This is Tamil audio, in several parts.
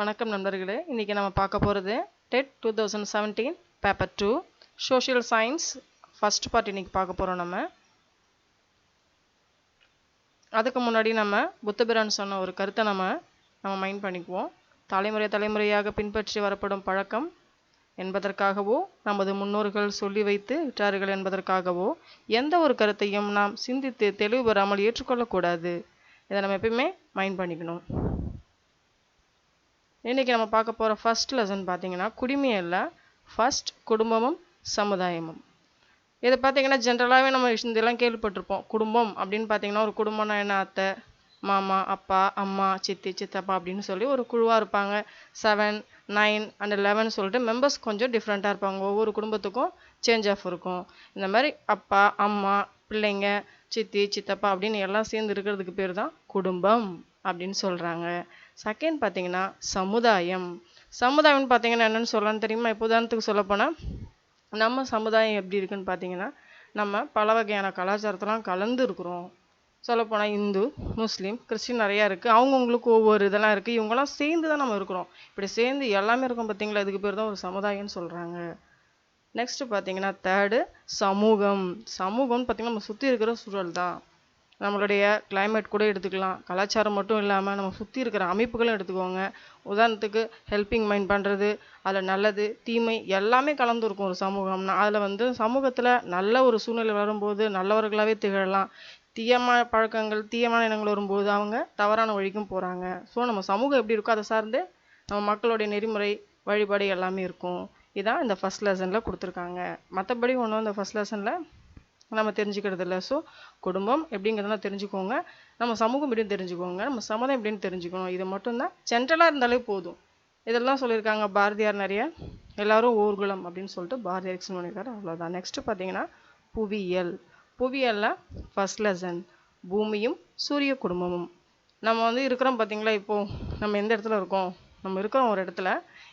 வணக்கம் நண்பர்களே, இன்னைக்கு நம்ம பார்க்க போகிறது TET 2017 paper 2 social science first part இன்னைக்கு பார்க்க போகிறோம். அதுக்கு முன்னாடி நம்ம புத்தபிரான் சொன்ன ஒரு கருத்தை நம்ம மைண்ட் பண்ணிக்குவோம். தலைமுறையாக பின்பற்றி வரப்படும் பழக்கம் என்பதற்காகவோ நமது முன்னோர்கள் சொல்லி வைத்து விட்டார்கள் என்பதற்காகவோ எந்த ஒரு கருத்தையும் நாம் சிந்தித்து தெளிவு பெறாமல் ஏற்றுக்கொள்ளக்கூடாது. இதை நம்ம எப்பயுமே மைண்ட் பண்ணிக்கணும். இன்றைக்கி நம்ம பார்க்க போகிற ஃபர்ஸ்ட் லெசன் பார்த்தீங்கன்னா குடிமையில்ல ஃபர்ஸ்ட் குடும்பமும் சமுதாயமும். இதை பார்த்தீங்கன்னா ஜென்ரலாகவே நம்ம இதெல்லாம் கேள்விப்பட்டிருப்போம். குடும்பம் அப்படின்னு பார்த்தீங்கன்னா ஒரு குடும்பம்னா என்ன, அத்தை மாமா அப்பா அம்மா சித்தி சித்தப்பா அப்படின்னு சொல்லி ஒரு குழுவாக இருப்பாங்க. 7 9 and 11 சொல்லிட்டு மெம்பர்ஸ் கொஞ்சம் டிஃப்ரெண்ட்டாக இருப்பாங்க. ஒவ்வொரு குடும்பத்துக்கும் சேஞ்ச் ஆஃப் இருக்கும். இந்த மாதிரி அப்பா அம்மா பிள்ளைங்க சித்தி சித்தப்பா அப்படின்னு எல்லாம் சேர்ந்து இருக்கிறதுக்கு பேர் தான் குடும்பம் அப்படின்னு சொல்கிறாங்க. செகண்ட் பார்த்தீங்கன்னா சமுதாயம். சமுதாயம்னு பார்த்தீங்கன்னா என்னென்னு சொல்லலாம்னு தெரியுமா? இப்போ உதாரணத்துக்கு சொல்லப்போனால் நம்ம சமுதாயம் எப்படி இருக்குன்னு பார்த்தீங்கன்னா நம்ம பல வகையான கலாச்சாரத்தெல்லாம் கலந்து இருக்கிறோம். சொல்லப்போனால் இந்து முஸ்லீம் கிறிஸ்டின் நிறையா இருக்குது. அவங்கவுங்களுக்கு ஒவ்வொரு இதெல்லாம் இருக்குது. இவங்கெல்லாம் சேர்ந்து தான் நம்ம இருக்கிறோம். இப்படி சேர்ந்து எல்லாமே இருக்கும் பார்த்தீங்களா, இதுக்கு பேர் தான் ஒரு சமுதாயம்னு சொல்கிறாங்க. நெக்ஸ்ட்டு பார்த்தீங்கன்னா தேர்டு சமூகம். சமூகம்னு பார்த்தீங்கன்னா நம்ம சுற்றி இருக்கிற சூழல் தான். நம்மளுடைய கிளைமேட் கூட எடுத்துக்கலாம். கலாச்சாரம் மட்டும் இல்லாமல் நம்ம சுற்றி இருக்கிற அமைப்புகளும் எடுத்துக்கோங்க. உதாரணத்துக்கு ஹெல்பிங் மைண்ட் பண்ணுறது, அதில் நல்லது தீமை எல்லாமே கலந்து இருக்கும் ஒரு சமூகம்னா. அதில் சமூகத்தில் நல்ல ஒரு சூழ்நிலை வரும்போது நல்லவர்களாகவே திகழலாம். தீயமான பழக்கங்கள் தீயமான எண்ணங்கள் வரும்போது அவங்க தவறான வழிக்கும் போகிறாங்க. ஸோ நம்ம சமூகம் எப்படி இருக்கோ அதை சார்ந்து நம்ம மக்களுடைய நெறிமுறை வழிபாடு எல்லாமே இருக்கும். இதான் இந்த ஃபர்ஸ்ட் லெசனில் கொடுத்துருக்காங்க. மற்றபடி ஒன்றும் இந்த ஃபர்ஸ்ட் லெசனில் நம்ம தெரிஞ்சுக்கிறது இல்லை. ஸோ குடும்பம் எப்படிங்கிறதெல்லாம் தெரிஞ்சுக்கோங்க, நம்ம சமூகம் எப்படின்னு தெரிஞ்சுக்கோங்க, நம்ம சமுதாயம் எப்படின்னு தெரிஞ்சுக்கணும். இது மட்டும்தான் ஜென்ரலாக இருந்தாலே போதும். இதெல்லாம் சொல்லியிருக்காங்க பாரதியார் நிறைய. எல்லாரும் ஊர்குலம் அப்படின்னு சொல்லிட்டு பாரதியார் எக்ஸ்பிளைன் பண்ணியிருக்காரு. அவ்வளோதான். நெக்ஸ்ட்டு பார்த்தீங்கன்னா புவியியல். புவியியலில் ஃபர்ஸ்ட் லெசன் பூமியும் சூரிய குடும்பமும். நம்ம இருக்கிறோம் பார்த்தீங்களா, இப்போது நம்ம எந்த இடத்துல இருக்கோம், நம்ம இருக்கிறோம் ஒரு இடத்துல.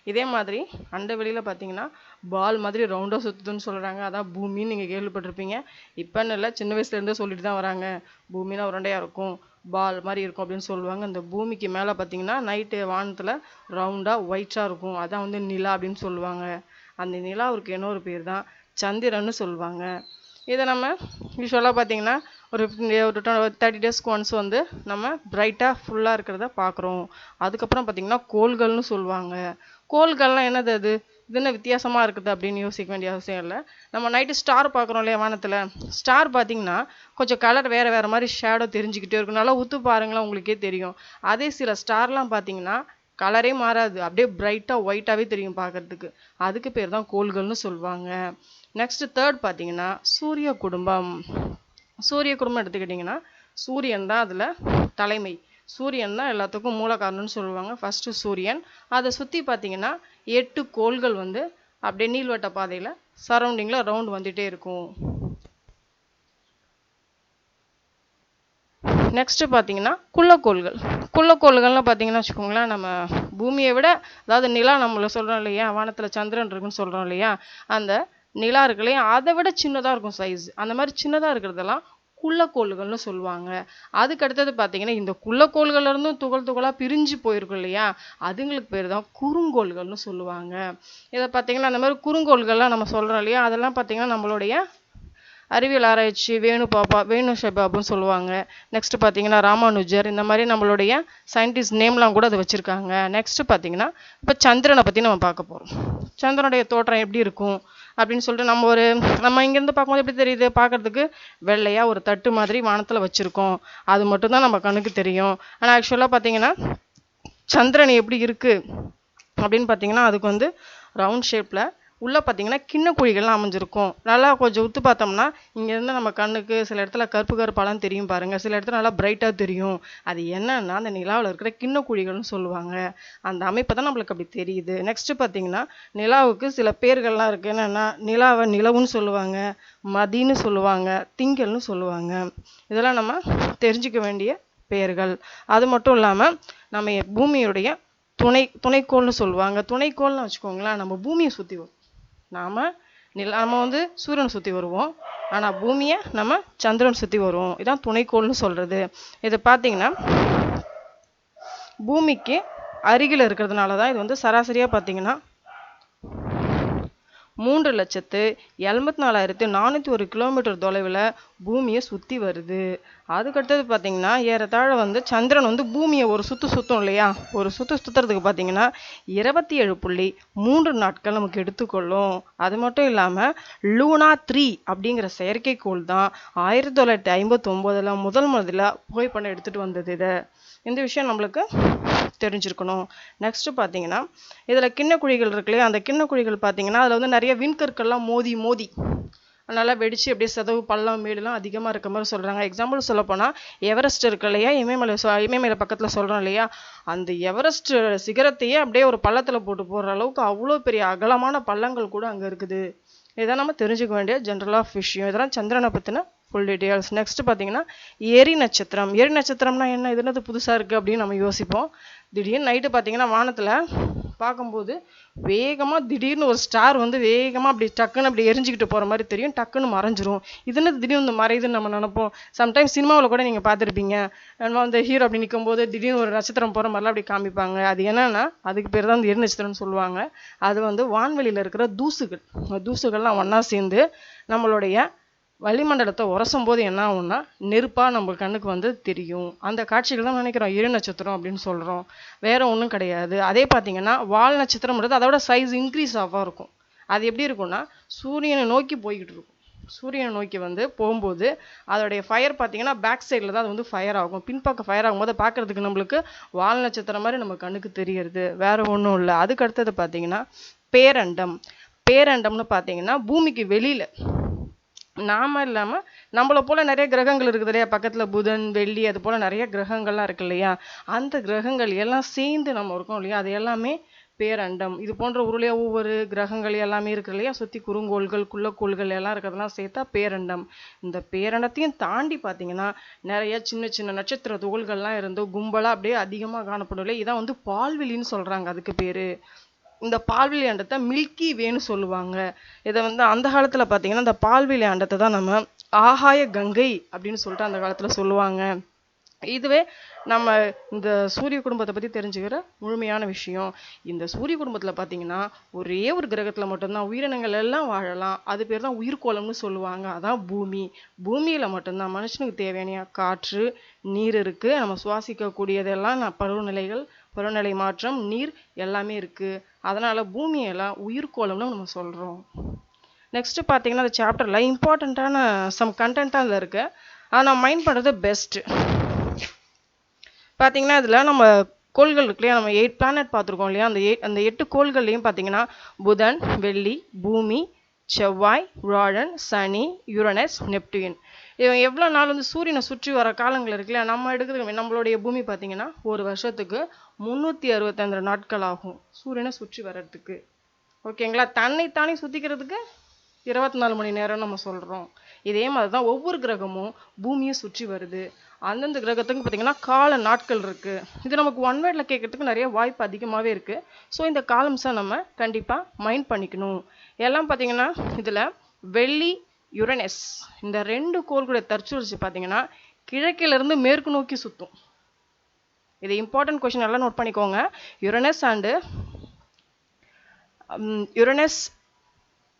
இதே மாதிரி அண்ட வெளியில் பார்த்தீங்கன்னா பால் மாதிரி ரவுண்டாக சுற்றுதுன்னு சொல்கிறாங்க. அதான் பூமின்னு நீங்கள் கேள்விப்பட்டிருப்பீங்க. இப்போன்னு இல்லை, சின்ன வயசுலேருந்தே சொல்லிட்டு தான் வராங்க. பூமினா உருண்டையாக இருக்கும், பால் மாதிரி இருக்கும் அப்படின்னு சொல்லுவாங்க. இந்த பூமிக்கு மேலே பார்த்தீங்கன்னா நைட்டு வானத்தில் ரவுண்டாக ஒயிட்டாக இருக்கும். அதான் நிலா அப்படின்னு சொல்லுவாங்க. அந்த நிலாவுக்கு இன்னொரு பேர் தான் சந்திரன்னு சொல்லுவாங்க. இதை நம்ம யூஸ்வலாக பார்த்தீங்கன்னா ஒரு 30 டேஸ்க்கு ஒன்ஸ் நம்ம பிரைட்டாக ஃபுல்லாக இருக்கிறத பார்க்குறோம். அதுக்கப்புறம் பார்த்தீங்கன்னா கோள்கள்னு சொல்லுவாங்க. கோள்கள்லாம் என்னது, அது இது என்ன வித்தியாசமாக இருக்குது அப்படின்னு யோசிக்க வேண்டிய அவசியம் இல்லை. நம்ம நைட்டு ஸ்டார் பார்க்குறோம் இல்லையா வானத்தில். ஸ்டார் பார்த்தீங்கன்னா கொஞ்சம் கலர் வேறு வேறு மாதிரி ஷேடோ தெரிஞ்சுக்கிட்டே இருக்கும். நல்லா உத்து பாருங்களேன் உங்களுக்கே தெரியும். அதே சில ஸ்டார்லாம் பார்த்தீங்கன்னா கலரே மாறாது, அப்படியே பிரைட்டாக ஒயிட்டாகவே தெரியும் பார்க்குறதுக்கு. அதுக்கு பேர் தான் கோள்கள்னு சொல்லுவாங்க. நெக்ஸ்ட் தேர்ட் பார்த்தீங்கன்னா சூரிய குடும்பம். சூரிய குடும்பம் எடுத்துக்கிட்டிங்கன்னா சூரியன் தான் அதில் தலைமை. சூரியன் தான் எல்லாத்துக்கும் மூல காரணம்னு சொல்லுவாங்க. ஃபஸ்ட்டு சூரியன், அதை சுற்றி பார்த்தீங்கன்னா 8 கோள்கள் அப்படியே நீள்வட்ட பாதையில் சரௌண்டிங்கில் ரவுண்ட் வந்துகிட்டே இருக்கும். நெக்ஸ்ட்டு பார்த்தீங்கன்னா குள்ளக்கோள்கள். குள்ளக்கோள்கள்லாம் பார்த்தீங்கன்னா வச்சுக்கோங்களேன், நம்ம பூமியை விட, அதாவது நிலா நம்மளை சொல்கிறோம் இல்லையா, வானத்தில் சந்திரன் இருக்குன்னு சொல்கிறோம் இல்லையா, அந்த நிலா இருக்கு இல்லையா, அதை விட சின்னதாக இருக்கும் சைஸ். அந்த மாதிரி சின்னதாக இருக்கிறதெல்லாம் குள்ளக்கோள்கள்னு சொல்லுவாங்க. அதுக்கு அடுத்தது பார்த்தீங்கன்னா இந்த குள்ளக்கோள்கள்ல இருந்தும் துகள் துகளாக பிரிஞ்சு போயிருக்கும் இல்லையா, அதுங்களுக்கு பேர் தான் குறுங்கோள்கள்னு சொல்லுவாங்க. இதை பார்த்தீங்கன்னா அந்த மாதிரி குறுங்கோள்கள்லாம் நம்ம சொல்கிறோம் இல்லையா, அதெல்லாம் பார்த்தீங்கன்னா நம்மளுடைய அறிவியல் ஆராய்ச்சி வேணு ஷெபாப்னு சொல்லுவாங்க. நெக்ஸ்ட் பார்த்தீங்கன்னா ராமானுஜர். இந்த மாதிரி நம்மளுடைய சயின்டிஸ்ட் நேம்லாம் கூட அதை வச்சுருக்காங்க. நெக்ஸ்ட் பார்த்தீங்கன்னா இப்போ சந்திரனை பற்றி நம்ம பார்க்க போகிறோம். சந்திரனுடைய தோற்றம் எப்படி இருக்கும் அப்படின்னு சொல்லிட்டு நம்ம இங்கேருந்து பார்க்கும்போது எப்படி தெரியுது, பார்க்குறதுக்கு வெள்ளையாக ஒரு தட்டு மாதிரி வானத்தில் வச்சுருக்கோம். அது மட்டும்தான் நம்ம கண்ணுக்கு தெரியும். ஆனால் ஆக்சுவலாக பார்த்தீங்கன்னா சந்திரன் எப்படி இருக்குது அப்படின்னு பார்த்தீங்கன்னா அதுக்கு ரவுண்ட் ஷேப்பில் உள்ளே பார்த்தீங்கன்னா கிண்ண குழிகள்லாம் அமைஞ்சிருக்கும். நல்லா கொஞ்சம் உத்து பார்த்தோம்னா இங்கேருந்து நம்ம கண்ணுக்கு சில இடத்துல கருப்பு கருப்பாலாம் தெரியும் பாருங்கள், சில இடத்துல நல்லா பிரைட்டாக தெரியும். அது என்னன்னா அந்த நிலாவில் இருக்கிற கிண்ண குழிகள்னு சொல்லுவாங்க. அந்த அமைப்பை தான் நம்மளுக்கு அப்படி தெரியுது. நெக்ஸ்ட்டு பார்த்தீங்கன்னா நிலாவுக்கு சில பேர்கள்லாம் இருக்குது. என்னென்னா நிலாவை நிலவுன்னு சொல்லுவாங்க, மதின்னு சொல்லுவாங்க, திங்கள்னு சொல்லுவாங்க. இதெல்லாம் நம்ம தெரிஞ்சுக்க வேண்டிய பெயர்கள். அது மட்டும் இல்லாமல் நம்ம பூமியுடைய துணைக்கோள்னு சொல்லுவாங்க. துணைக்கோள்னு வச்சுக்கோங்களேன், நம்ம பூமியை சுற்றி வரும். நம்ம சூரியனை சுற்றி வருவோம், ஆனால் பூமியை நம்ம சந்திரன் சுற்றி வருவோம். இதான் துணைக்கோள்னு சொல்கிறது. இதை பார்த்தீங்கன்னா பூமிக்கு அருகில் இருக்கிறதுனால தான் இது வந்து சராசரியாக பார்த்தீங்கன்னா 3,74,401 கிலோமீட்டர் தொலைவில் பூமியை சுற்றி வருது. அதுக்கடுத்தது பார்த்தீங்கன்னா ஏறத்தாழ வந்து சந்திரன் வந்து பூமியை ஒரு சுற்றும் இல்லையா, ஒரு சுற்றுறதுக்கு பார்த்தீங்கன்னா 27.3 நாட்கள் நமக்கு எடுத்துக்கொள்ளும். அது மட்டும் இல்லாமல் லூனா 3 அப்படிங்கிற செயற்கைக்கோள் தான் 1959 முதல்ல புகைப்படம் எடுத்துகிட்டு வந்தது. இந்த விஷயம் நம்மளுக்கு தெரிஞ்சிருக்கணும். நெக்ஸ்ட் பார்த்தீங்கன்னா இதில் கிண்ணக்குழிகள் இருக்கு இல்லையா, அந்த கிண்ணக்குழிகள் பார்த்தீங்கன்னா அதில் வந்து நிறைய விண்கற்கள்லாம் மோதி நல்லா வெடிச்சு அப்படியே செதவு பள்ளம் மேடுலாம் அதிகமாக இருக்க மாதிரி சொல்கிறாங்க. எக்ஸாம்பிள் சொல்ல போனால் எவரெஸ்ட் இருக்கு இல்லையா, இமயமலை பக்கத்தில் சொல்கிறோம் இல்லையா, அந்த எவரெஸ்ட் சிகரத்தையே அப்படியே ஒரு பள்ளத்தில் போடுற அளவுக்கு அவ்வளோ பெரிய அகலமான பள்ளங்கள் கூட அங்கே இருக்குது. இதான் நம்ம தெரிஞ்சுக்க வேண்டிய ஜென்ரல் ஆஃப் விஷயம். இதெல்லாம் சந்திரனை பற்றின ஃபுல் டீட்டெயில்ஸ். நெக்ஸ்ட் பார்த்தீங்கன்னா எரி நட்சத்திரம். எரி நட்சத்திரம்னா என்ன, இது என்னது புதுசாக இருக்குது அப்படின்னு நம்ம யோசிப்போம். திடீர்னு நைட்டு பார்த்தீங்கன்னா வானத்தில் பார்க்கும்போது வேகமாக திடீர்னு ஒரு ஸ்டார் வந்து வேகமாக அப்படி டக்குன்னு அப்படி எரிஞ்சிக்கிட்டு போகிற மாதிரி தெரியும், டக்குன்னு மறைஞ்சிரும். இது என்னது திடீர்னு மறையுதுன்னு நம்ம நினைப்போம். சம்டைம்ஸ் சினிமாவில் கூட நீங்கள் பார்த்துருப்பீங்க, நம்ம அந்த ஹீரோ அப்படி நிற்கும்போது திடீர்னு ஒரு நட்சத்திரம் போகிற மாதிரிலாம் அப்படி காமிப்பாங்க. அது என்னன்னா அதுக்கு பேர் தான் அந்த எரி நட்சத்திரம்னு சொல்லுவாங்க. அது வந்து வான்வெளியில் இருக்கிற தூசுகள்லாம் ஒன்றா சேர்ந்து நம்மளுடைய வளிமண்டலத்தை உரசும் போது என்ன ஆகும்னா நெருப்பாக நம்ம கண்ணுக்கு வந்து தெரியும். அந்த காட்சிகள் தான் நினைக்கிறோம் எரி நட்சத்திரம் அப்படின்னு சொல்கிறோம், வேற ஒன்றும் கிடையாது. அதே பார்த்தீங்கன்னா வால் நட்சத்திரம்ன்றது அதோட சைஸ் இன்க்ரீஸ் ஆகாக இருக்கும். அது எப்படி இருக்கும்னா சூரியனை நோக்கி போய்கிட்டு இருக்கும். சூரியனை நோக்கி வந்து போகும்போது அதோடைய ஃபயர் பார்த்தீங்கன்னா பேக் சைடில் தான் அது வந்து ஃபயர் ஆகும். பின்பக்கம் ஃபயர் ஆகும்போது பார்க்குறதுக்கு நம்மளுக்கு வால் நட்சத்திரம் மாதிரி நம்ம கண்ணுக்கு தெரியறது, வேற ஒன்றும் இல்லை. அதுக்கு அடுத்தது பார்த்தீங்கன்னா பேரண்டம். பேரண்டம்னு பார்த்தீங்கன்னா பூமிக்கு வெளியில் நாம இல்லாமல் நம்மளை போல் நிறைய கிரகங்கள் இருக்குது இல்லையா, பக்கத்தில் புதன் வெள்ளி அது போல் நிறைய கிரகங்கள்லாம் இருக்கு இல்லையா, அந்த கிரகங்கள் எல்லாம் சேர்ந்து நம்ம இருக்கோம் இல்லையா, அது எல்லாமே பேரண்டம். இது போன்ற உருளையா ஒவ்வொரு கிரகங்கள் எல்லாமே இருக்கு இல்லையா, சுற்றி குறுங்கோள்கள் குள்ளக்கோள்கள் எல்லாம் இருக்கிறதெல்லாம் சேர்த்தா பேரண்டம். இந்த பேரண்டத்தையும் தாண்டி பார்த்தீங்கன்னா நிறைய சின்ன சின்ன நட்சத்திர துகள்கள்லாம் இருந்து கும்பலாக அப்படியே அதிகமாக காணப்படும் இல்லையா, இதான் வந்து பால்வெளின்னு சொல்கிறாங்க. அதுக்கு பேர் இந்த பால்வெளி அண்டத்தை மில்கி வேன்னு சொல்லுவாங்க. இதை வந்து அந்த காலத்தில் பார்த்தீங்கன்னா இந்த பால்வெளி அண்டத்தை தான் நம்ம ஆகாய கங்கை அப்படின்னு சொல்லிட்டு அந்த காலத்தில் சொல்லுவாங்க. இதுவே நம்ம இந்த சூரிய குடும்பத்தை பற்றி தெரிஞ்சுக்கிற முழுமையான விஷயம். இந்த சூரிய குடும்பத்தில் பார்த்தீங்கன்னா ஒரே ஒரு கிரகத்தில் மட்டும்தான் உயிரினங்கள் எல்லாம் வாழலாம். அது பேர் தான் உயிர்கோளம்னு சொல்லுவாங்க. அதான் பூமி. பூமியில் மட்டும்தான் மனுஷனுக்கு தேவையான காற்று நீர் இருக்குது. நம்ம சுவாசிக்கக்கூடியதெல்லாம் பருவநிலை மாற்றம் நீர் எல்லாமே இருக்குது. அதனால் பூமியெல்லாம் உயிர்கோளம்னு நம்ம சொல்கிறோம். நெக்ஸ்ட்டு பார்த்தீங்கன்னா அந்த சாப்டரில் இம்பார்ட்டண்ட்டான சம் கண்டென்ட்டாக அதில் இருக்குது. அதை நம்ம மைண்ட் பண்ணுறது பெஸ்ட்டு. பார்த்தீங்கன்னா இதில் நம்ம கோள்கள் இருக்கு இல்லையா, நம்ம 8 பிளானட் பார்த்துருக்கோம் இல்லையா, அந்த 8 கோள்கள்லையும் பார்த்தீங்கன்னா புதன் வெள்ளி பூமி செவ்வாய் வியாழன் சனி யுரனஸ் நெப்டியூன் இவன் எவ்வளோ நாள் வந்து சூரியனை சுற்றி வர காலங்கள் இருக்குல்ல, நம்ம எடுக்கிறது நம்மளுடைய பூமி பார்த்தீங்கன்னா ஒரு வருஷத்துக்கு 365 நாட்கள் ஆகும் சூரியனை சுற்றி வர்றதுக்கு. ஓகேங்களா, தன்னைத்தானே சுற்றிக்கிறதுக்கு 24 மணி நேரம் நம்ம சொல்கிறோம். இதே மாதிரி தான் ஒவ்வொரு கிரகமும் பூமியை சுற்றி வருது. அந்தந்த கிரகத்துக்கு பார்த்தீங்கன்னா கால நாட்கள் இருக்குது. இது நமக்கு ஒன் வேர்டில் கேட்கறதுக்கு நிறைய வாய்ப்பு அதிகமாகவே இருக்குது. ஸோ இந்த காலம்ஸை நம்ம கண்டிப்பாக மைண்ட் பண்ணிக்கணும். எல்லாம் பார்த்தீங்கன்னா இதில் வெள்ளி யுரனஸ் இந்த 2 கோள்களுடைய தற்சுழற்சி பார்த்தீங்கன்னா கிழக்கிலிருந்து மேற்கு நோக்கி சுற்றும். இது இம்பார்ட்டன்ட் கொஸ்டின் எல்லாம் நோட் பண்ணிக்கோங்க. யுரனஸ்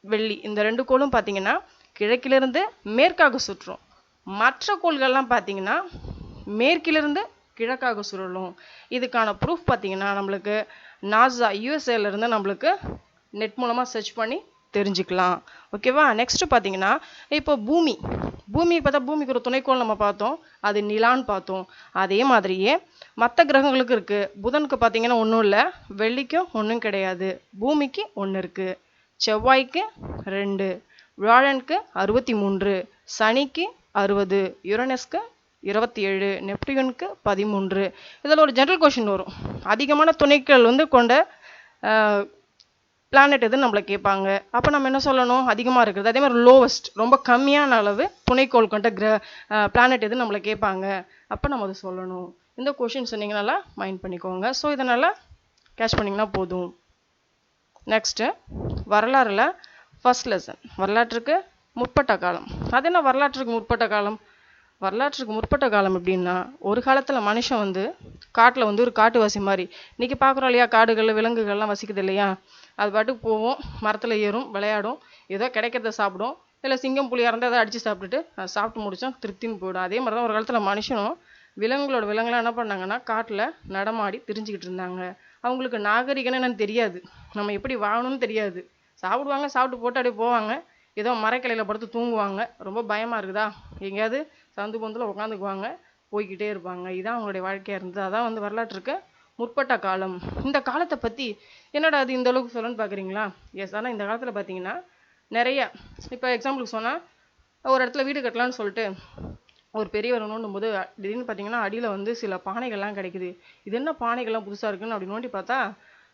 வெள்ளி இந்த 2 கோளும் பார்த்தீங்கன்னா கிழக்கிலிருந்து மேற்காக சுற்றும். மற்ற கோள்கள்லாம் பார்த்தீங்கன்னா மேற்கிலிருந்து கிழக்காக சுழலும். இதுக்கான ப்ரூஃப் பார்த்தீங்கன்னா நம்மளுக்கு நாசா யூஎஸ்ஏலேருந்து நம்மளுக்கு நெட் மூலமாக சர்ச் பண்ணி தெரிஞ்சுக்கலாம். ஓகேவா. நெக்ஸ்ட் பார்த்தீங்கன்னா இப்போ பூமி பார்த்தா பூமிக்கு ஒரு துணைக்கோள் நம்ம பார்த்தோம், அது நிலான்னு பார்த்தோம். அதே மாதிரியே மற்ற கிரகங்களுக்கு இருக்குது. புதனுக்கு பார்த்தீங்கன்னா ஒன்றும் இல்லை, வெள்ளிக்கும் ஒன்றும் கிடையாது, பூமிக்கு 1 இருக்குது, செவ்வாய்க்கு 2, வியாழனுக்கு 63, சனிக்கு 60, யுரனஸ்க்கு 27, நெப்டியூனுக்கு 13. இதில் ஒரு ஜென்ரல் கொஷின் வரும், அதிகமான துணைக்கோள் வந்து கொண்ட பிளானட் எதுன்னு நம்மளை கேட்பாங்க. அப்போ நம்ம என்ன சொல்லணும், அதிகமாக இருக்குது. அதே மாதிரி லோவஸ்ட் ரொம்ப கம்மியான அளவு துணைக்கோள் கொண்ட பிளானட் எதுன்னு நம்மளை கேட்பாங்க. அப்போ நம்ம அதை சொல்லணும். இந்த கொஷின் சொன்னீங்கனால மைண்ட் பண்ணிக்கோங்க. ஸோ இதனால் கேட்ச் பண்ணிங்கன்னா போதும். நெக்ஸ்ட்டு வரலாறுல ஃபர்ஸ்ட் லெசன் வரலாற்றுக்கு முற்பட்ட காலம். அது என்ன வரலாற்றுக்கு முற்பட்ட காலம், வரலாற்றுக்கு முற்பட்ட காலம் எப்படின்னா, ஒரு காலத்துல மனுஷன் வந்து காட்டுல வந்து ஒரு காட்டுவாசி மாதிரி. இன்னைக்கு பார்க்குறோம் இல்லையா, காடுகள் விலங்குகள்லாம் வசிக்குது இல்லையா, அது பாட்டுக்கு போகும், மரத்துல ஏறும், விளையாடும், ஏதோ கிடைக்கிறத சாப்பிடும். இல்லை சிங்கம் புலியாக இருந்தால் அதை அடித்து சாப்பிட்டுட்டு சாப்பிட்டு முடிச்சோம் திருப்தின்னு போயிடும். அதே மாதிரி தான் ஒரு காலத்தில் மனுஷனும் விலங்குலாம் என்ன பண்ணாங்கன்னா காட்டில் நடமாடி திரிஞ்சுக்கிட்டு இருந்தாங்க. அவங்களுக்கு நாகரிகம்னு என்னன்னு தெரியாது, நம்ம எப்படி வாழணும்னு தெரியாது. சாப்பிடுவாங்க, சாப்பிட்டு போட்டு அப்படியே போவாங்க, ஏதோ மரக்கிளையில படுத்து தூங்குவாங்க. ரொம்ப பயமா இருக்குதா, எங்கேயாவது சந்து பொந்துல உட்காந்துக்குவாங்க, போய்கிட்டே இருப்பாங்க. இதான் அவங்களுடைய வாழ்க்கையா இருந்தது. அதான் வந்து வரலாற்றுக்கு முற்பட்ட காலம். இந்த காலத்தை பத்தி என்னடா அது இந்த அளவுக்கு சொல்லணும்னு பாக்குறீங்களா? எஸ். ஆனா இந்த காலத்துல பாத்தீங்கன்னா நிறைய, இப்போ எக்ஸாம்பிளுக்கு சொன்னா, ஒரு இடத்துல வீடு கட்டலாம்னு சொல்லிட்டு ஒரு பெரியவர் நோண்டும் போது திடீர்னு பார்த்தீங்கன்னா அடியில் வந்து சில பானைகள்லாம் கிடைக்குது. இது என்ன பானைகள்லாம் புதுசாக இருக்குன்னு அப்படி நோண்டி பார்த்தா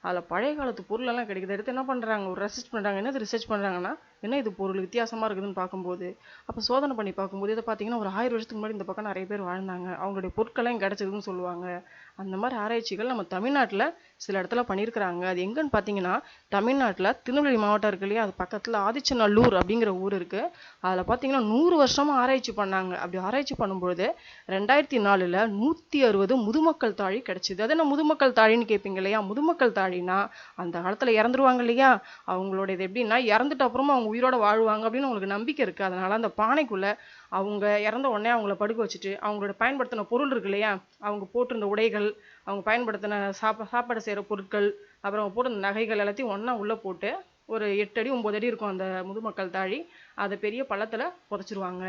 அதில் பழைய காலத்து பொருளெல்லாம் கிடைக்குது. எடுத்து என்ன பண்ணுறாங்க, ஒரு ரிசர்ச் பண்ணுறாங்க. என்னது ரிசர்ச் பண்ணுறாங்கன்னா, என்ன இது பொருள் வித்தியாசமாக இருக்குதுன்னு பார்க்கும்போது, அப்போ சோதனை பண்ணி பார்க்கும்போது இதை பார்த்தீங்கன்னா ஒரு 1000 வருஷத்துக்கு முன்னாடி இந்த பக்கம் நிறைய பேர் வாழ்ந்தாங்க, அவங்களுடைய பொருட்கள்லாம் கிடைச்சதுன்னு சொல்லுவாங்க. அந்த மாதிரி ஆராய்ச்சிகள் நம்ம தமிழ்நாட்டில் சில இடத்துல பண்ணியிருக்கிறாங்க. அது எங்கன்னு பார்த்தீங்கன்னா, தமிழ்நாட்டில் திருநெல்வேலி மாவட்டம் இருக்கு இல்லையா, அது பக்கத்தில் ஆதிச்சநல்லூர் அப்படிங்கிற ஊர் இருக்குது. அதில் பார்த்தீங்கன்னா 100 வருஷமாக ஆராய்ச்சி பண்ணாங்க. அப்படி ஆராய்ச்சி பண்ணும்போது 2004 160 முதுமக்கள் தாழி கிடைச்சிது. அது என்ன முதுமக்கள் தாழின்னு கேட்பீங்க இல்லையா, முதுமக்கள் தாழினா அந்த காலத்தில் இறந்துருவாங்க இல்லையா, அவங்களோடது எப்படின்னா இறந்துட்டு அப்புறமா அவங்க உயிரோட வாழ்வாங்க அப்படின்னு அவங்களுக்கு நம்பிக்கை இருக்குது. அதனால அந்த பானைக்குள்ளே அவங்க இறந்த உடனே அவங்கள படுக்க வச்சுட்டு அவங்களோட பயன்படுத்தின பொருள் இருக்கு இல்லையா, அவங்க போட்டிருந்த உடைகள், அவங்க பயன்படுத்தின சாப்பாடு செய்கிற பொருட்கள், அப்புறம் அவங்க போட்டிருந்த நகைகள் எல்லாத்தையும் ஒன்றா உள்ளே போட்டு ஒரு 8 அடி 9 அடி இருக்கும் அந்த முதுமக்கள் தாழி, அதை பெரிய பள்ளத்தில் புதைச்சிருவாங்க.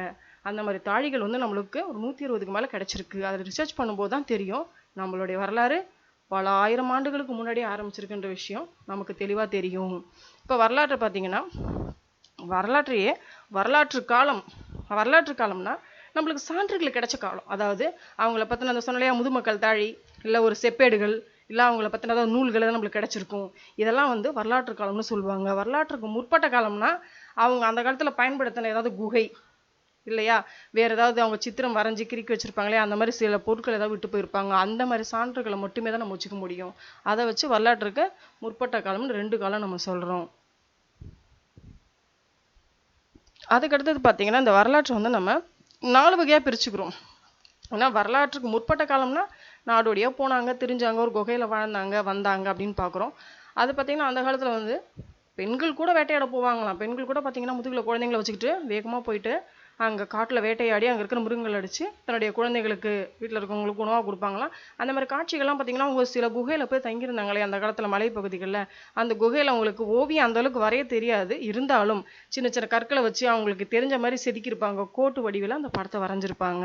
அந்த மாதிரி தாழிகள் வந்து நம்மளுக்கு ஒரு 120க்கு மேலே கிடைச்சிருக்கு. அதை ரிசர்ச் பண்ணும்போது தான் தெரியும் நம்மளுடைய வரலாறு பல ஆயிரம் ஆண்டுகளுக்கு முன்னாடி ஆரம்பிச்சிருக்குன்ற விஷயம் நமக்கு தெளிவாக தெரியும். இப்போ வரலாற்றை பார்த்தீங்கன்னா, வரலாற்றையே வரலாற்று காலம்னா நம்மளுக்கு சான்றுகள் கிடைச்ச காலம். அதாவது அவங்கள பற்றின அந்த சொன்னலையா முதுமக்கள் தாழி, இல்லை ஒரு செப்பேடுகள், இல்லை அவங்கள பற்றின ஏதாவது நூல்கள் நம்மளுக்கு கிடைச்சிருக்கும். இதெல்லாம் வந்து வரலாற்று காலம்னு சொல்லுவாங்க. வரலாற்றுக்கு முற்பட்ட காலம்னா அவங்க அந்த காலத்தில் பயன்படுத்தின ஏதாவது குகை இல்லையா, வேற ஏதாவது அவங்க சித்திரம் வரைஞ்சி கிறுக்கி வச்சிருப்பாங்களே, அந்த மாதிரி சில பொருட்கள் ஏதாவது விட்டு போயிருப்பாங்க. அந்த மாதிரி சான்றுகளை மட்டுமே தான் நம்ம வச்சுக்க முடியும். அதை வச்சு வரலாற்றுக்கு முற்பட்ட காலம்னு 2 காலம் நம்ம சொல்றோம். அதுக்கடுத்தது பார்த்தீங்கன்னா, இந்த வரலாற்றை வந்து நம்ம 4 வகையாக பிரிச்சுக்கிறோம். ஏன்னா வரலாற்றுக்கு முற்பட்ட காலம்னா நாடோடியாக போனாங்க, திரிஞ்சாங்க, ஒரு குகையில் வாழ்ந்தாங்க, வந்தாங்க அப்படின்னு பார்க்குறோம். அது பார்த்தீங்கன்னா அந்த காலத்தில் வந்து பெண்கள் கூட வேட்டையாட போவாங்களாம். பெண்கள் கூட பார்த்தீங்கன்னா முதுகில் குழந்தைங்களை வச்சுக்கிட்டு வேகமாக போயிட்டு அங்கே காட்டில் வேட்டையாடி அங்கே இருக்கிற மிருகங்கள் அடித்து தன்னுடைய குழந்தைகளுக்கு வீட்டில் இருக்கவங்களுக்கு உணவாக கொடுப்பாங்களாம். அந்த மாதிரி காட்சிகள்லாம் பார்த்தீங்கன்னா அவங்க சில குகையில் போய் தங்கியிருந்தாங்களே அந்த காலத்தில் மலைப்பகுதிகளில். அந்த குகையில் அவங்களுக்கு ஓவியம் அந்த அளவுக்கு வரைய தெரியாது, இருந்தாலும் சின்ன சின்ன கற்களை வச்சு அவங்களுக்கு தெரிஞ்ச மாதிரி செதுக்கியிருப்பாங்க, கோட்டு வடிவில் அந்த படத்தை வரைஞ்சிருப்பாங்க.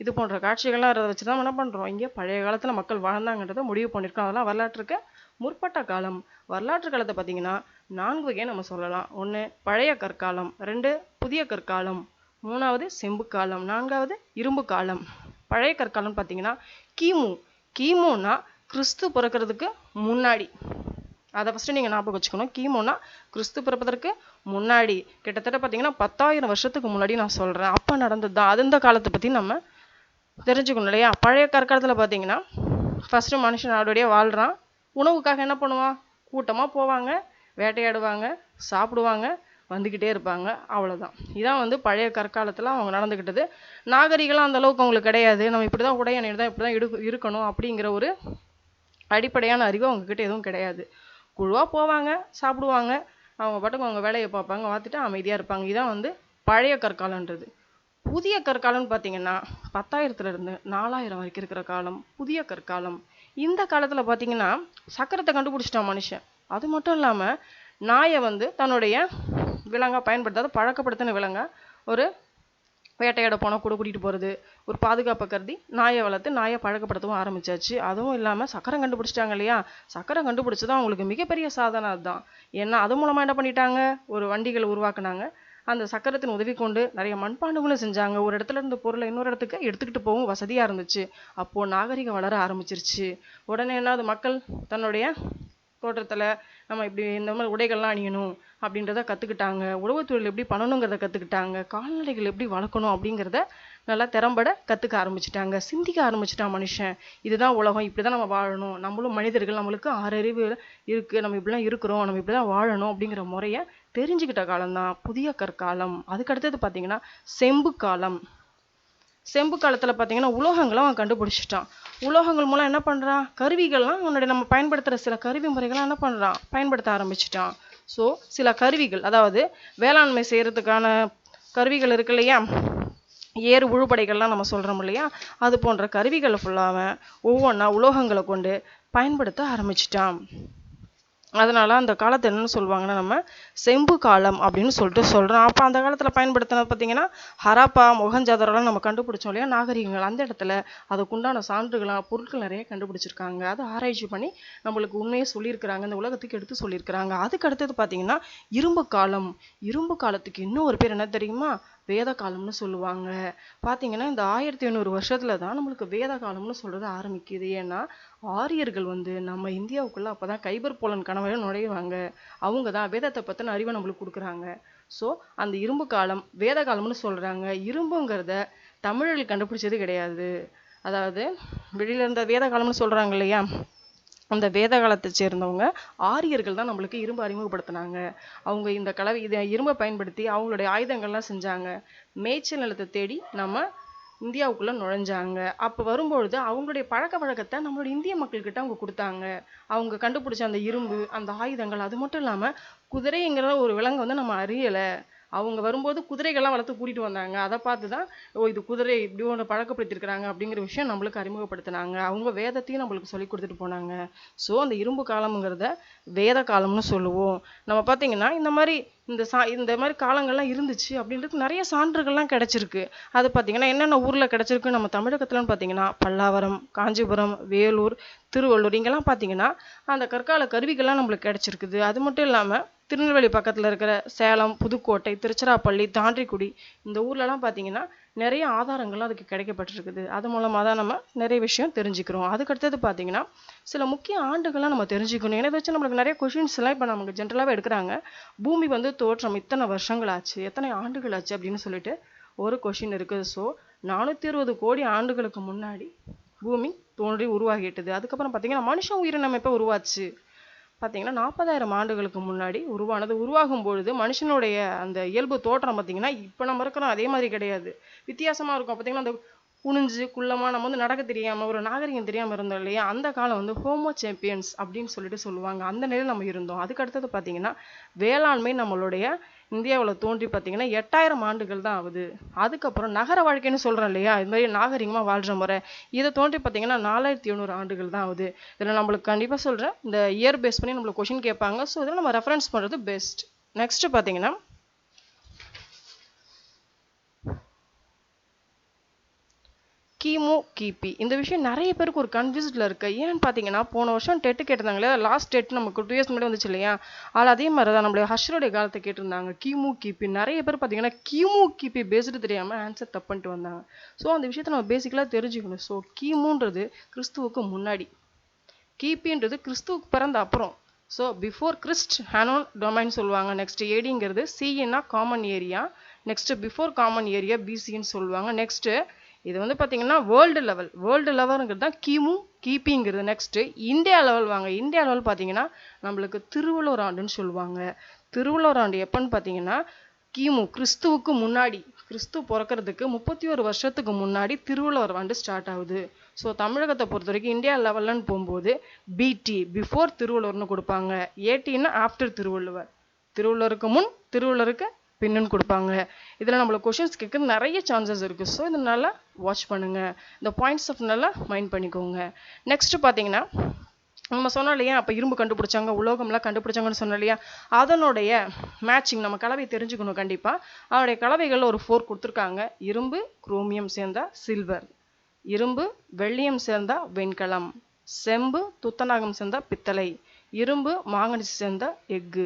இது போன்ற காட்சிகள்லாம் அதை வச்சு தான் என்ன பண்ணுறோம், இங்கே பழைய காலத்தில் மக்கள் வாழ்ந்தாங்கன்றதை முடிவு பண்ணியிருக்கோம். அதெல்லாம் வரலாற்றுக்கு முற்பட்ட காலம். வரலாற்று காலத்தை பார்த்தீங்கன்னா 4 வகையை நம்ம சொல்லலாம். 1 பழைய கற்காலம், 2 புதிய கற்காலம், 3வது செம்பு காலம், 4வது இரும்பு காலம். பழைய கற்காலம்னு பார்த்தீங்கன்னா கிமுனா கிறிஸ்து பிறக்கிறதுக்கு முன்னாடி. அதை ஃபஸ்ட்டு நீங்கள் ஞாபகம் வச்சுக்கணும். கிமுனா கிறிஸ்து பிறப்பதற்கு முன்னாடி, கிட்டத்தட்ட பார்த்தீங்கன்னா 10,000 வருஷத்துக்கு முன்னாடி நான் சொல்கிறேன். அப்போ நடந்தது தான். அது இந்த காலத்தை பற்றி நம்ம தெரிஞ்சுக்கணும் இல்லையா. பழைய கற்காலத்தில் பார்த்தீங்கன்னா ஃபஸ்ட்டு மனுஷன் நாடோடியே வாழ்கிறான். உணவுக்காக என்ன பண்ணுவான், கூட்டமாக போவாங்க, வேட்டையாடுவாங்க, சாப்பிடுவாங்க, வந்துக்கிட்டே இருப்பாங்க, அவ்வளோதான். இதான் வந்து பழைய கற்காலத்தில் அவங்க நடந்துக்கிட்டது. நாகரிகம்லாம் அந்த அளவுக்கு அவங்களுக்கு கிடையாது. நம்ம இப்படி தான் உடை அணியிறது தான், இப்படி தான் இருக்கணும் அப்படிங்கிற ஒரு அடிப்படையான அறிவு அவங்கக்கிட்ட எதுவும் கிடையாது. குழுவாக போவாங்க, சாப்பிடுவாங்க, அவங்க பாட்டுக்கு அவங்க வேலையை பார்ப்பாங்க, பார்த்துட்டு அமைதியாக இருப்பாங்க. இதான் வந்து பழைய கற்காலன்றது. புதிய கற்காலம்னு பார்த்தீங்கன்னா 10,000 4000 வரைக்கும் இருக்கிற காலம் புதிய கற்காலம். இந்த காலத்தில் பார்த்தீங்கன்னா சக்கரத்தை கண்டுபிடிச்சிட்டான் மனுஷன். அது மட்டும் இல்லாமல் நாயை வந்து தன்னுடைய விலங்கா பயன்படுத்தாத பழக்கப்படுத்தின விலங்கா ஒரு வேட்டையாட போனால் கூட கூட்டிகிட்டு போகிறது, ஒரு பாதுகாப்பை கருதி நாயை வளர்த்து நாயை பழக்கப்படுத்தவும் ஆரம்பிச்சாச்சு. அதுவும் இல்லாமல் சக்கரம் கண்டுபிடிச்சிட்டாங்க இல்லையா, சக்கரம் கண்டுபிடிச்சதான் அவங்களுக்கு மிகப்பெரிய சாதனை. அதுதான். ஏன்னா அது மூலமாக என்ன பண்ணிட்டாங்க, ஒரு வண்டிகளை உருவாக்குனாங்க. அந்த சக்கரத்தின் உதவி கொண்டு நிறைய மண்பாண்டங்களும் செஞ்சாங்க. ஒரு இடத்துல இருந்த பொருளை இன்னொரு இடத்துக்கு எடுத்துக்கிட்டு போகவும் வசதியாக இருந்துச்சு. அப்போது நாகரிகம் வளர ஆரம்பிச்சிருச்சு. உடனே என்ன, மக்கள் தன்னுடைய தோற்றத்தில் நம்ம இப்படி இந்த மாதிரி உடைகள்லாம் அணியணும் அப்படின்றத கற்றுக்கிட்டாங்க. உழவு தொழில் எப்படி பண்ணணுங்கிறத கற்றுக்கிட்டாங்க. கால்நடைகள் எப்படி வளர்க்கணும் அப்படிங்கிறத நல்லா திறம்பட கற்றுக்க ஆரம்பிச்சிட்டாங்க. சிந்திக்க ஆரம்பிச்சிட்டான் மனுஷன். இதுதான் உலகம், இப்படி தான் நம்ம வாழணும், நம்மளும் மனிதர்கள், நம்மளுக்கு 6 அறிவு இருக்குது, நம்ம இப்படிலாம் இருக்கிறோம், நம்ம இப்படி தான் வாழணும் அப்படிங்கிற முறையை தெரிஞ்சுக்கிட்ட காலம்தான் புதிய கற்காலம். அதுக்கடுத்தது பார்த்தீங்கன்னா செம்பு காலம். செம்பு காலத்தில் பார்த்தீங்கன்னா உலோகங்களை அவன் கண்டுபிடிச்சிட்டான். உலோகங்கள் மூலம் என்ன பண்ணுறான், கருவிகள்லாம் அவனுடைய நம்ம பயன்படுத்துகிற சில கருவி முறைகள்லாம் என்ன பண்ணுறான், பயன்படுத்த ஆரம்பிச்சிட்டான். ஸோ சில கருவிகள், அதாவது வேளாண்மை செய்கிறதுக்கான கருவிகள் இருக்கு இல்லையா, ஏறு உழுபடைகள்லாம் நம்ம சொல்கிறோம் இல்லையா, அது போன்ற கருவிகளை ஃபுல்லாக ஒவ்வொன்றா உலோகங்களை கொண்டு பயன்படுத்த ஆரம்பிச்சிட்டான். அதனால் அந்த காலத்தை என்னென்னு சொல்லுவாங்கன்னா நம்ம செம்பு காலம் அப்படின்னு சொல்லிட்டு சொல்கிறோம். அப்போ அந்த காலத்தில் பயன்படுத்தினது பார்த்திங்கன்னா ஹராப்பா மொஹஞ்சதாரோலாம் நம்ம கண்டுபிடிச்சோம் இல்லையா நாகரிகங்கள், அந்த இடத்துல அதுக்குண்டான சான்றுகளாக பொருட்கள் நிறைய கண்டுபிடிச்சிருக்காங்க. அதை ஆராய்ச்சி பண்ணி நம்மளுக்கு உண்மையை சொல்லியிருக்கிறாங்க, இந்த உலகத்துக்கு எடுத்து சொல்லியிருக்கிறாங்க. அதுக்கு அடுத்தது பார்த்திங்கன்னா இரும்பு காலம். இரும்பு காலத்துக்கு இன்னும் ஒரு பேர் என்ன தெரியுமா, வேத காலம்னு சொல்லுவாங்க. பார்த்தீங்கன்னா இந்த 1500 வருஷத்துல தான் நம்மளுக்கு வேத காலம்னு சொல்றது ஆரம்பிக்குது. ஏன்னா ஆரியர்கள் நம்ம இந்தியாவுக்குள்ள அப்பதான் கைபர் போலன் கணவரை நுழைவாங்க. அவங்க தான் வேதத்தை பத்தின அறிவை நம்மளுக்கு கொடுக்குறாங்க. ஸோ அந்த இரும்பு காலம் வேத காலம்னு சொல்றாங்க. இரும்புங்கிறத தமிழர்கள் கண்டுபிடிச்சது கிடையாது. அதாவது வெளியில இருந்த வேத காலம்னு சொல்றாங்க இல்லையா, அந்த வேத காலத்தை சேர்ந்தவங்க ஆரியர்கள் தான் நம்மளுக்கு இரும்பு அறிமுகப்படுத்தினாங்க. அவங்க இந்த இரும்பை பயன்படுத்தி அவங்களுடைய ஆயுதங்கள்லாம் செஞ்சாங்க. மேய்ச்சல் நிலத்தை தேடி நம்ம இந்தியாவுக்குள்ள நுழைஞ்சாங்க. அப்போ வரும்பொழுது அவங்களுடைய பழக்க வழக்கத்தை நம்மளுடைய இந்திய மக்கள்கிட்ட அவங்க கொடுத்தாங்க. அவங்க கண்டுபிடிச்ச அந்த இரும்பு, அந்த ஆயுதங்கள், அது மட்டும் இல்லாமல் குதிரைங்கிற ஒரு விலங்கு நம்ம அறியலை. அவங்க வரும்போது குதிரைகள்லாம் வளர்த்து கூட்டிட்டு வந்தாங்க. அதை பார்த்து தான் இது குதிரை இப்படி ஒன்று பழக்கப்படுத்திருக்கிறாங்க அப்படிங்கிற விஷயம் நம்மளுக்கு அறிமுகப்படுத்தினாங்க. அவங்க வேதத்தையும் நம்மளுக்கு சொல்லி கொடுத்துட்டு போனாங்க. ஸோ அந்த இரும்பு காலம்ங்கிறத வேத காலம்னு சொல்லுவோம். நம்ம பார்த்தீங்கன்னா இந்த மாதிரி காலங்கள்லாம் இருந்துச்சு அப்படின்றது நிறைய சான்றுகள்லாம் கிடைச்சிருக்கு. அது பார்த்தீங்கன்னா என்னென்ன ஊரில் கிடைச்சிருக்கு நம்ம தமிழகத்துலன்னு பார்த்தீங்கன்னா பல்லாவரம், காஞ்சிபுரம், வேலூர், திருவள்ளூர், இங்கெல்லாம் பார்த்தீங்கன்னா அந்த கற்கால கருவிகள்லாம் நம்மளுக்கு கிடைச்சிருக்குது. அது மட்டும் இல்லாமல் திருநெல்வேலி பக்கத்தில் இருக்கிற சேலம், புதுக்கோட்டை, திருச்சிராப்பள்ளி, தாண்டிக்குடி, இந்த ஊர்லலாம் பார்த்தீங்கன்னா நிறைய ஆதாரங்கள்லாம் அதுக்கு கிடைக்கப்பட்டிருக்குது. அது மூலமாக தான் நம்ம நிறைய விஷயம் தெரிஞ்சுக்கிறோம். அதுக்கடுத்தது பார்த்தீங்கன்னா சில முக்கிய ஆண்டுகள்லாம் நம்ம தெரிஞ்சுக்கணும். ஏன்னா வச்சு நம்மளுக்கு நிறைய கொஷின்ஸ் எல்லாம் இப்போ நமக்கு ஜென்ரலாகவே எடுக்கிறாங்க. பூமி தோற்றம் இத்தனை வருஷங்கள் ஆச்சு, எத்தனை ஆண்டுகள் ஆச்சு அப்படின்னு சொல்லிட்டு ஒரு கொஷின் இருக்குது. ஸோ 460 கோடி ஆண்டுகளுக்கு முன்னாடி பூமி தோன்றி உருவாகிட்டது. அதுக்கப்புறம் பார்த்தீங்கன்னா மனுஷன் உயிரினம் எப்போ உருவாச்சு பார்த்தீங்கன்னா 40,000 ஆண்டுகளுக்கு முன்னாடி உருவானது. உருவாகும் பொழுது மனுஷனுடைய அந்த இயல்பு தோற்றம் பார்த்தீங்கன்னா இப்போ நம்ம இருக்கிறோம் அதே மாதிரி கிடையாது, வித்தியாசமாக இருக்கும். பார்த்தீங்கன்னா அந்த குனிஞ்சு குள்ளமா நம்ம நடக்க தெரியாம ஒரு நாகரிகம் தெரியாம இருந்தோம் இல்லையா, அந்த காலம் ஹோமோ சேம்பியன்ஸ் அப்படின்னு சொல்லிட்டு சொல்லுவாங்க. அந்த நிலையில் நம்ம இருந்தோம். அதுக்கு அடுத்தது பார்த்தீங்கன்னா வேளாண்மை நம்மளுடைய இந்தியாவில் தோன்றி பார்த்தீங்கன்னா 8000 ஆண்டுகள் தான் ஆகுது. அதுக்கப்புறம் நகர வாழ்க்கைன்னு சொல்கிறோம் இல்லையா, இது மாதிரி நாகரிகமாக வாழ்கிற முறை, இதை தோன்றி பார்த்தீங்கன்னா 4700 ஆண்டுகள் தான் ஆகுது. இதில் நம்மளுக்கு கண்டிப்பாக சொல்கிறேன், இந்த இயர் பேஸ் பண்ணி நம்மளுக்கு கொஷின் கேட்பாங்க. ஸோ இதில் நம்ம ரெஃபரன்ஸ் பண்ணுறது பெஸ்ட். நெக்ஸ்ட் பார்த்தீங்கன்னா கிமு கிபி. இந்த விஷயம் நிறைய பேருக்கு ஒரு கன்ஃபியூஸ்டில் இருக்கு. ஏன்னு பார்த்தீங்கன்னா போன வருஷம் டெட்டு கேட்டிருந்தாங்களே, லாஸ்ட் டெட் நமக்கு 2 இயர்ஸ் முன்னாடி வந்துச்சு இல்லையா, அதில் அதே மாதிரி தான் நம்மளுடைய ஹர்ஷருடைய காலத்தை கேட்டிருந்தாங்க கிமு கிபி. நிறைய பேர் பார்த்தீங்கன்னா கிமு கிபி பேசிட்டு தெரியாமல் ஆன்சர் தப்பு பண்ணிட்டு வந்தாங்க. ஸோ அந்த விஷயத்தை நம்ம பேசிக்கலாக தெரிஞ்சுக்கணும். ஸோ கிமுன்றது கிறிஸ்துவுக்கு முன்னாடி, கிபின்றது கிறிஸ்துவுக்கு பிறந்த அப்புறம். ஸோ பிஃபோர் கிறிஸ்ட் ஹேனோன் டொமைன் சொல்லுவாங்க. நெக்ஸ்ட் ஏடிங்கிறது சின்னா common era, next before common era பிசின்னு சொல்லுவாங்க. நெக்ஸ்ட் இது பார்த்தீங்கன்னா வேர்ல்டு லெவலுங்கிறது தான் கிமு கிபிங்கிறது. நெக்ஸ்ட் இந்தியா லெவல் வாங்க. இந்தியா லெவல் பார்த்தீங்கன்னா நம்மளுக்கு திருவள்ளுவர் ஆண்டுன்னு சொல்லுவாங்க. திருவள்ளுவர் ஆண்டு எப்போன்னு பார்த்தீங்கன்னா கிமு கிறிஸ்துவுக்கு முன்னாடி, கிறிஸ்து பிறக்கிறதுக்கு 31 வருஷத்துக்கு முன்னாடி திருவள்ளுவர் ஆண்டு ஸ்டார்ட் ஆகுது. ஸோ தமிழகத்தை பொறுத்த வரைக்கும் இந்தியா லெவல்லன்னு போகும்போது பிடி பிஃபோர் திருவள்ளுவர்னு கொடுப்பாங்க, ஏடின்னா ஆஃப்டர் திருவள்ளுவர், திருவள்ளுவருக்கு முன் திருவள்ளுவருக்கு பின்னு கொடுப்பாங்க. இதில் நம்மளுக்கு கொஷின்ஸ் கேட்க நிறைய சான்சஸ் இருக்குது. ஸோ இதை நல்லா வாட்ச் பண்ணுங்கள், இந்த பாயிண்ட்ஸ் ஆஃப் நல்லா மைண்ட் பண்ணிக்கோங்க. நெக்ஸ்ட் பார்த்தீங்கன்னா நம்ம சொன்னோம் இல்லையா, அப்போ இரும்பு கண்டுபிடிச்சாங்க, உலோகம்லாம் கண்டுபிடிச்சாங்கன்னு சொன்னோம் இல்லையா, அதனுடைய மேட்சிங் நம்ம கலவை தெரிஞ்சுக்கணும் கண்டிப்பாக. அதனுடைய கலவைகளில் ஒரு 4 கொடுத்துருக்காங்க. இரும்பு குரோமியம் சேர்ந்தா சில்வர், இரும்பு வெள்ளியம் சேர்ந்தா வெண்கலம், செம்பு துத்தநாகம் சேர்ந்தா பித்தளை, இரும்பு மாங்கனீசு சேர்ந்த எக்கு.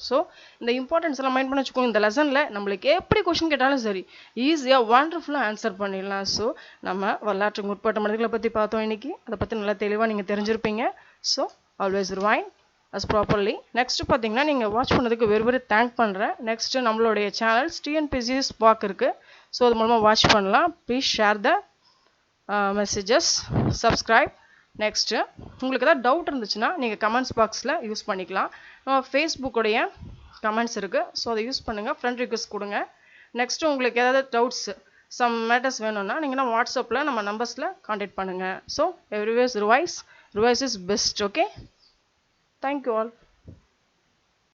ஸோ இந்த இம்பார்ட்டன்ஸ் எல்லாம் மைண்ட் பண்ணி வச்சுக்கோங்க. இந்த லெசனில் நம்மளுக்கு எப்படி கொஷின் கேட்டாலும் சரி ஈஸியாக வண்டர்ஃபுல்லாக ஆன்சர் பண்ணிடலாம். ஸோ நம்ம வரலாற்று முற்பட்ட மனிதர்களை பற்றி பார்த்தோம் இன்னைக்கு. அதை பற்றி நல்லா தெளிவாக நீங்கள் தெரிஞ்சிருப்பீங்க. So always rewind as properly. Next பார்த்தீங்கன்னா நீங்கள் வாட்ச் பண்ணதுக்கு வெறும் தேங்க் பண்ணுறேன். நெக்ஸ்ட் நம்மளுடைய சேனல்ஸ் டிஎன்பிஎஸ்சி ஸ்பாக் இருக்குது. ஸோ அது மூலமாக வாட்ச் பண்ணலாம். Please share the messages, subscribe. Next உங்களுக்கு ஏதாவது டவுட் இருந்துச்சுன்னா நீங்கள் கமெண்ட்ஸ் பாக்ஸில் யூஸ் பண்ணிக்கலாம். ஃபேஸ்புக்குடைய கமெண்ட்ஸ் இருக்குது. ஸோ அதை யூஸ் பண்ணுங்கள், ஃப்ரெண்ட் ரிக்வெஸ்ட் கொடுங்க. நெக்ஸ்ட்டு உங்களுக்கு ஏதாவது டவுட்ஸ் சம் மேட்டர்ஸ் வேணும்னா நீங்கள் வாட்ஸ்அப்பில் நம்ம நம்பர்ஸில் காண்டாக்ட் பண்ணுங்கள். So every ways revise is best. Okay, thank you all.